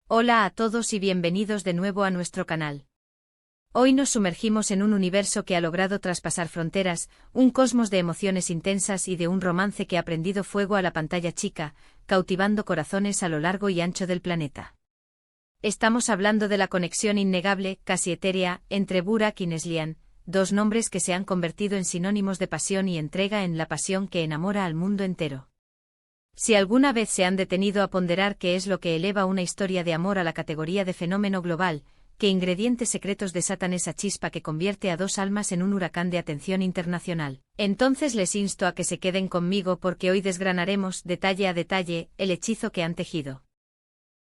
Hola a todos y bienvenidos de nuevo a nuestro canal. Hoy nos sumergimos en un universo que ha logrado traspasar fronteras, un cosmos de emociones intensas y de un romance que ha prendido fuego a la pantalla chica, cautivando corazones a lo largo y ancho del planeta. Estamos hablando de la conexión innegable, casi etérea, entre Burak y Neslihan, dos nombres que se han convertido en sinónimos de pasión y entrega en la pasión que enamora al mundo entero. Si alguna vez se han detenido a ponderar qué es lo que eleva una historia de amor a la categoría de fenómeno global, qué ingredientes secretos desatan esa chispa que convierte a dos almas en un huracán de atención internacional, entonces les insto a que se queden conmigo porque hoy desgranaremos, detalle a detalle, el hechizo que han tejido.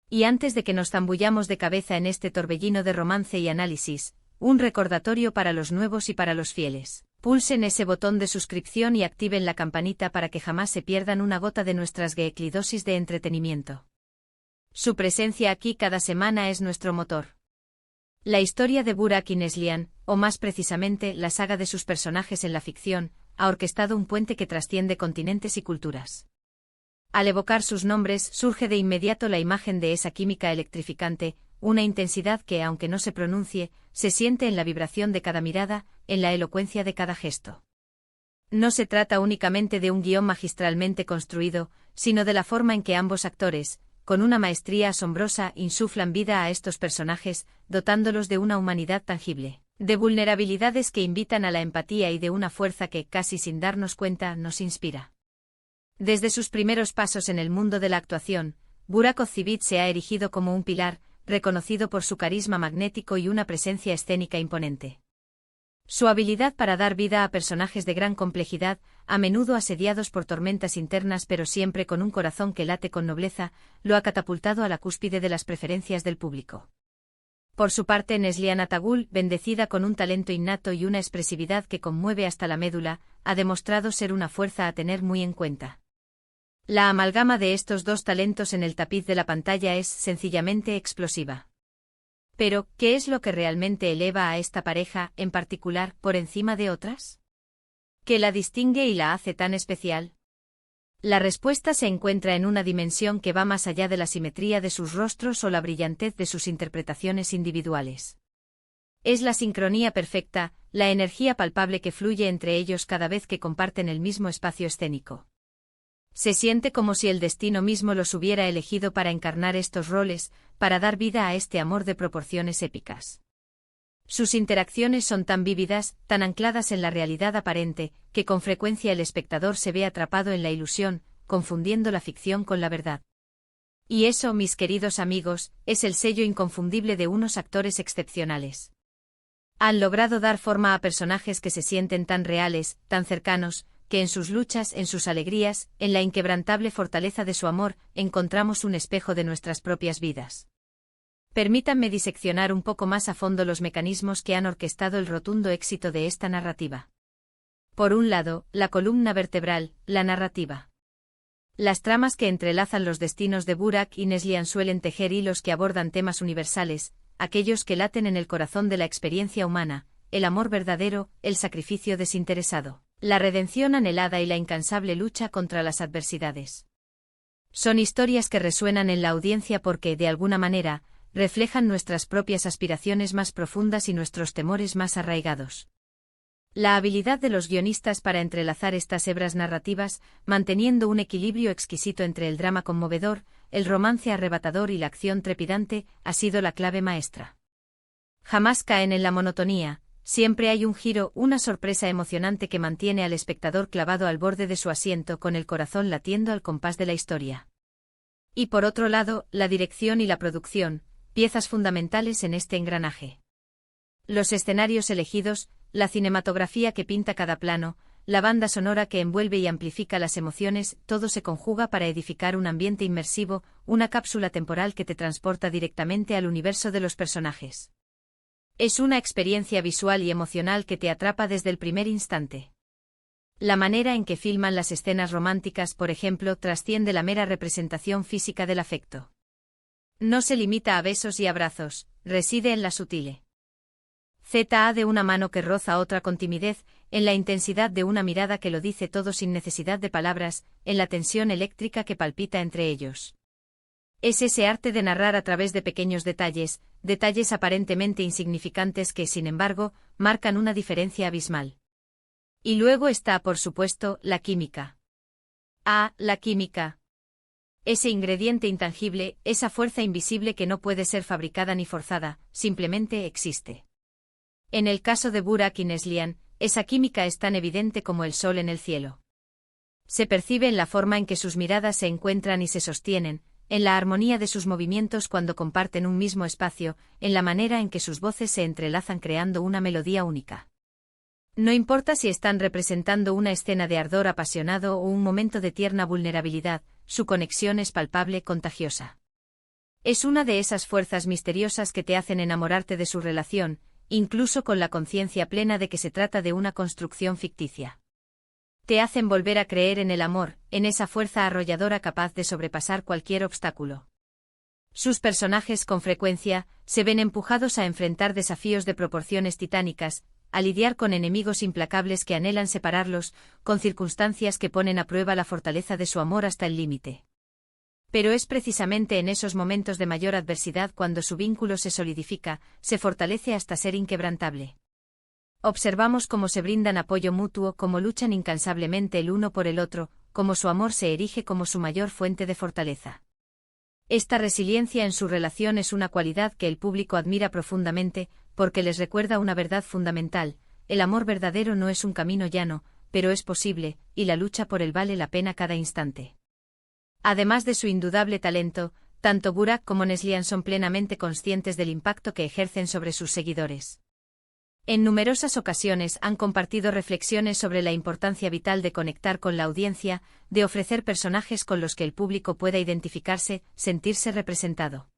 Y antes de que nos zambullamos de cabeza en este torbellino de romance y análisis, un recordatorio para los nuevos y para los fieles. Pulsen ese botón de suscripción y activen la campanita para que jamás se pierdan una gota de nuestras geeklidosis de entretenimiento. Su presencia aquí cada semana es nuestro motor. La historia de Burak y Neslihan, o más precisamente la saga de sus personajes en la ficción, ha orquestado un puente que trasciende continentes y culturas. Al evocar sus nombres surge de inmediato la imagen de esa química electrificante, una intensidad que, aunque no se pronuncie, se siente en la vibración de cada mirada, en la elocuencia de cada gesto. No se trata únicamente de un guión magistralmente construido, sino de la forma en que ambos actores, con una maestría asombrosa, insuflan vida a estos personajes, dotándolos de una humanidad tangible, de vulnerabilidades que invitan a la empatía y de una fuerza que, casi sin darnos cuenta, nos inspira. Desde sus primeros pasos en el mundo de la actuación, Burak Ozceğiz se ha erigido como un pilar, reconocido por su carisma magnético y una presencia escénica imponente. Su habilidad para dar vida a personajes de gran complejidad, a menudo asediados por tormentas internas pero siempre con un corazón que late con nobleza, lo ha catapultado a la cúspide de las preferencias del público. Por su parte, Neslihan Atagül, bendecida con un talento innato y una expresividad que conmueve hasta la médula, ha demostrado ser una fuerza a tener muy en cuenta. La amalgama de estos dos talentos en el tapiz de la pantalla es sencillamente explosiva. Pero, ¿qué es lo que realmente eleva a esta pareja, en particular, por encima de otras? ¿Qué la distingue y la hace tan especial? La respuesta se encuentra en una dimensión que va más allá de la simetría de sus rostros o la brillantez de sus interpretaciones individuales. Es la sincronía perfecta, la energía palpable que fluye entre ellos cada vez que comparten el mismo espacio escénico. Se siente como si el destino mismo los hubiera elegido para encarnar estos roles, para dar vida a este amor de proporciones épicas. Sus interacciones son tan vívidas, tan ancladas en la realidad aparente, que con frecuencia el espectador se ve atrapado en la ilusión, confundiendo la ficción con la verdad. Y eso, mis queridos amigos, es el sello inconfundible de unos actores excepcionales. Han logrado dar forma a personajes que se sienten tan reales, tan cercanos, que en sus luchas, en sus alegrías, en la inquebrantable fortaleza de su amor, encontramos un espejo de nuestras propias vidas. Permítanme diseccionar un poco más a fondo los mecanismos que han orquestado el rotundo éxito de esta narrativa. Por un lado, la columna vertebral, la narrativa. Las tramas que entrelazan los destinos de Burak y Neslihan suelen tejer hilos que abordan temas universales, aquellos que laten en el corazón de la experiencia humana, el amor verdadero, el sacrificio desinteresado, la redención anhelada y la incansable lucha contra las adversidades. Son historias que resuenan en la audiencia porque, de alguna manera, reflejan nuestras propias aspiraciones más profundas y nuestros temores más arraigados. La habilidad de los guionistas para entrelazar estas hebras narrativas, manteniendo un equilibrio exquisito entre el drama conmovedor, el romance arrebatador y la acción trepidante, ha sido la clave maestra. Jamás caen en la monotonía. Siempre hay un giro, una sorpresa emocionante que mantiene al espectador clavado al borde de su asiento con el corazón latiendo al compás de la historia. Y por otro lado, la dirección y la producción, piezas fundamentales en este engranaje. Los escenarios elegidos, la cinematografía que pinta cada plano, la banda sonora que envuelve y amplifica las emociones, todo se conjuga para edificar un ambiente inmersivo, una cápsula temporal que te transporta directamente al universo de los personajes. Es una experiencia visual y emocional que te atrapa desde el primer instante. La manera en que filman las escenas románticas, por ejemplo, trasciende la mera representación física del afecto. No se limita a besos y abrazos, reside en la sutil ZA de una mano que roza otra con timidez, en la intensidad de una mirada que lo dice todo sin necesidad de palabras, en la tensión eléctrica que palpita entre ellos. Es ese arte de narrar a través de pequeños detalles, detalles aparentemente insignificantes que, sin embargo, marcan una diferencia abismal. Y luego está, por supuesto, la química. La química. Ese ingrediente intangible, esa fuerza invisible que no puede ser fabricada ni forzada, simplemente existe. En el caso de Burak y Neslihan, esa química es tan evidente como el sol en el cielo. Se percibe en la forma en que sus miradas se encuentran y se sostienen, en la armonía de sus movimientos cuando comparten un mismo espacio, en la manera en que sus voces se entrelazan creando una melodía única. No importa si están representando una escena de ardor apasionado o un momento de tierna vulnerabilidad, su conexión es palpable, contagiosa. Es una de esas fuerzas misteriosas que te hacen enamorarte de su relación, incluso con la conciencia plena de que se trata de una construcción ficticia. Te hacen volver a creer en el amor, en esa fuerza arrolladora capaz de sobrepasar cualquier obstáculo. Sus personajes con frecuencia se ven empujados a enfrentar desafíos de proporciones titánicas, a lidiar con enemigos implacables que anhelan separarlos, con circunstancias que ponen a prueba la fortaleza de su amor hasta el límite. Pero es precisamente en esos momentos de mayor adversidad cuando su vínculo se solidifica, se fortalece hasta ser inquebrantable. Observamos cómo se brindan apoyo mutuo, cómo luchan incansablemente el uno por el otro, cómo su amor se erige como su mayor fuente de fortaleza. Esta resiliencia en su relación es una cualidad que el público admira profundamente, porque les recuerda una verdad fundamental: el amor verdadero no es un camino llano, pero es posible, y la lucha por él vale la pena cada instante. Además de su indudable talento, tanto Burak como Neslihan son plenamente conscientes del impacto que ejercen sobre sus seguidores. En numerosas ocasiones han compartido reflexiones sobre la importancia vital de conectar con la audiencia, de ofrecer personajes con los que el público pueda identificarse, sentirse representado.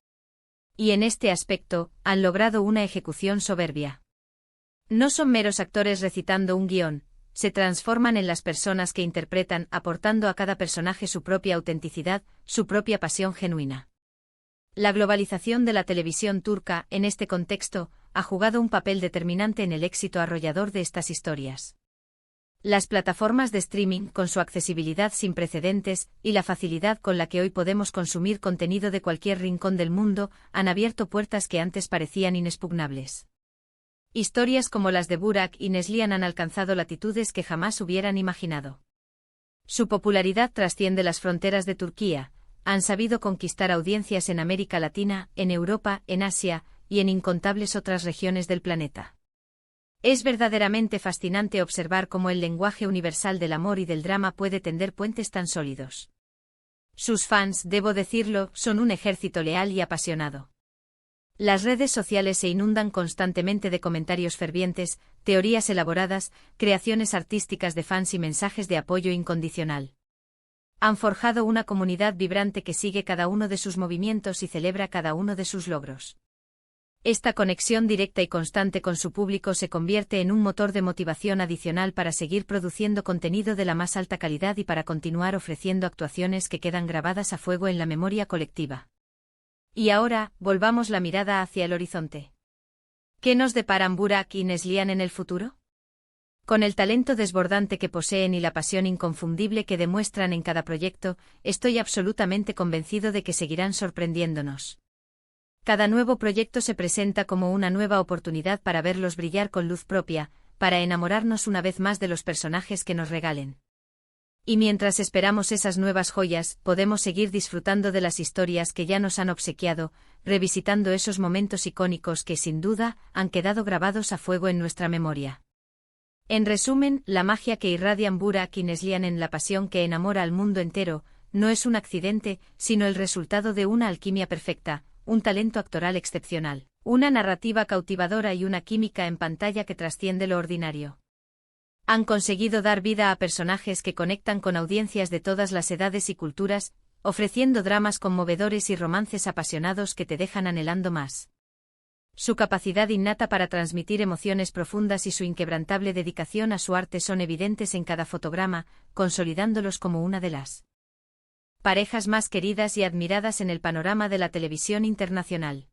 Y en este aspecto, han logrado una ejecución soberbia. No son meros actores recitando un guión, se transforman en las personas que interpretan, aportando a cada personaje su propia autenticidad, su propia pasión genuina. La globalización de la televisión turca, en este contexto, ha jugado un papel determinante en el éxito arrollador de estas historias. Las plataformas de streaming, con su accesibilidad sin precedentes y la facilidad con la que hoy podemos consumir contenido de cualquier rincón del mundo, han abierto puertas que antes parecían inexpugnables. Historias como las de Burak y Neslihan han alcanzado latitudes que jamás hubieran imaginado. Su popularidad trasciende las fronteras de Turquía, han sabido conquistar audiencias en América Latina, en Europa, en Asia y en incontables otras regiones del planeta. Es verdaderamente fascinante observar cómo el lenguaje universal del amor y del drama puede tender puentes tan sólidos. Sus fans, debo decirlo, son un ejército leal y apasionado. Las redes sociales se inundan constantemente de comentarios fervientes, teorías elaboradas, creaciones artísticas de fans y mensajes de apoyo incondicional. Han forjado una comunidad vibrante que sigue cada uno de sus movimientos y celebra cada uno de sus logros. Esta conexión directa y constante con su público se convierte en un motor de motivación adicional para seguir produciendo contenido de la más alta calidad y para continuar ofreciendo actuaciones que quedan grabadas a fuego en la memoria colectiva. Y ahora, volvamos la mirada hacia el horizonte. ¿Qué nos deparan Burak y Neslihan en el futuro? Con el talento desbordante que poseen y la pasión inconfundible que demuestran en cada proyecto, estoy absolutamente convencido de que seguirán sorprendiéndonos. Cada nuevo proyecto se presenta como una nueva oportunidad para verlos brillar con luz propia, para enamorarnos una vez más de los personajes que nos regalen. Y mientras esperamos esas nuevas joyas, podemos seguir disfrutando de las historias que ya nos han obsequiado, revisitando esos momentos icónicos que, sin duda, han quedado grabados a fuego en nuestra memoria. En resumen, la magia que irradian Burak y Neslihan en la pasión que enamora al mundo entero, no es un accidente, sino el resultado de una alquimia perfecta, un talento actoral excepcional, una narrativa cautivadora y una química en pantalla que trasciende lo ordinario. Han conseguido dar vida a personajes que conectan con audiencias de todas las edades y culturas, ofreciendo dramas conmovedores y romances apasionados que te dejan anhelando más. Su capacidad innata para transmitir emociones profundas y su inquebrantable dedicación a su arte son evidentes en cada fotograma, consolidándolos como una de las parejas más queridas y admiradas en el panorama de la televisión internacional.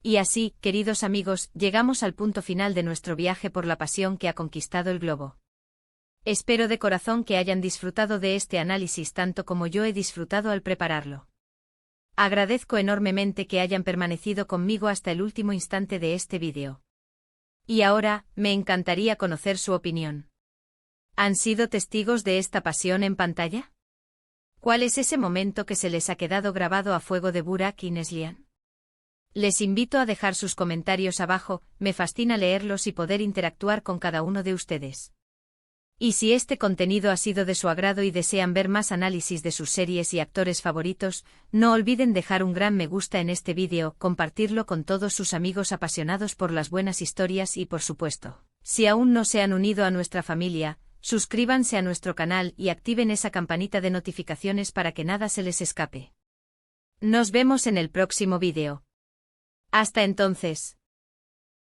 Y así, queridos amigos, llegamos al punto final de nuestro viaje por la pasión que ha conquistado el globo. Espero de corazón que hayan disfrutado de este análisis tanto como yo he disfrutado al prepararlo. Agradezco enormemente que hayan permanecido conmigo hasta el último instante de este vídeo. Y ahora, me encantaría conocer su opinión. ¿Han sido testigos de esta pasión en pantalla? ¿Cuál es ese momento que se les ha quedado grabado a fuego de Burak y Neslihan? Les invito a dejar sus comentarios abajo, me fascina leerlos y poder interactuar con cada uno de ustedes. Y si este contenido ha sido de su agrado y desean ver más análisis de sus series y actores favoritos, no olviden dejar un gran me gusta en este vídeo, compartirlo con todos sus amigos apasionados por las buenas historias y por supuesto, si aún no se han unido a nuestra familia, suscríbanse a nuestro canal y activen esa campanita de notificaciones para que nada se les escape. Nos vemos en el próximo vídeo. Hasta entonces.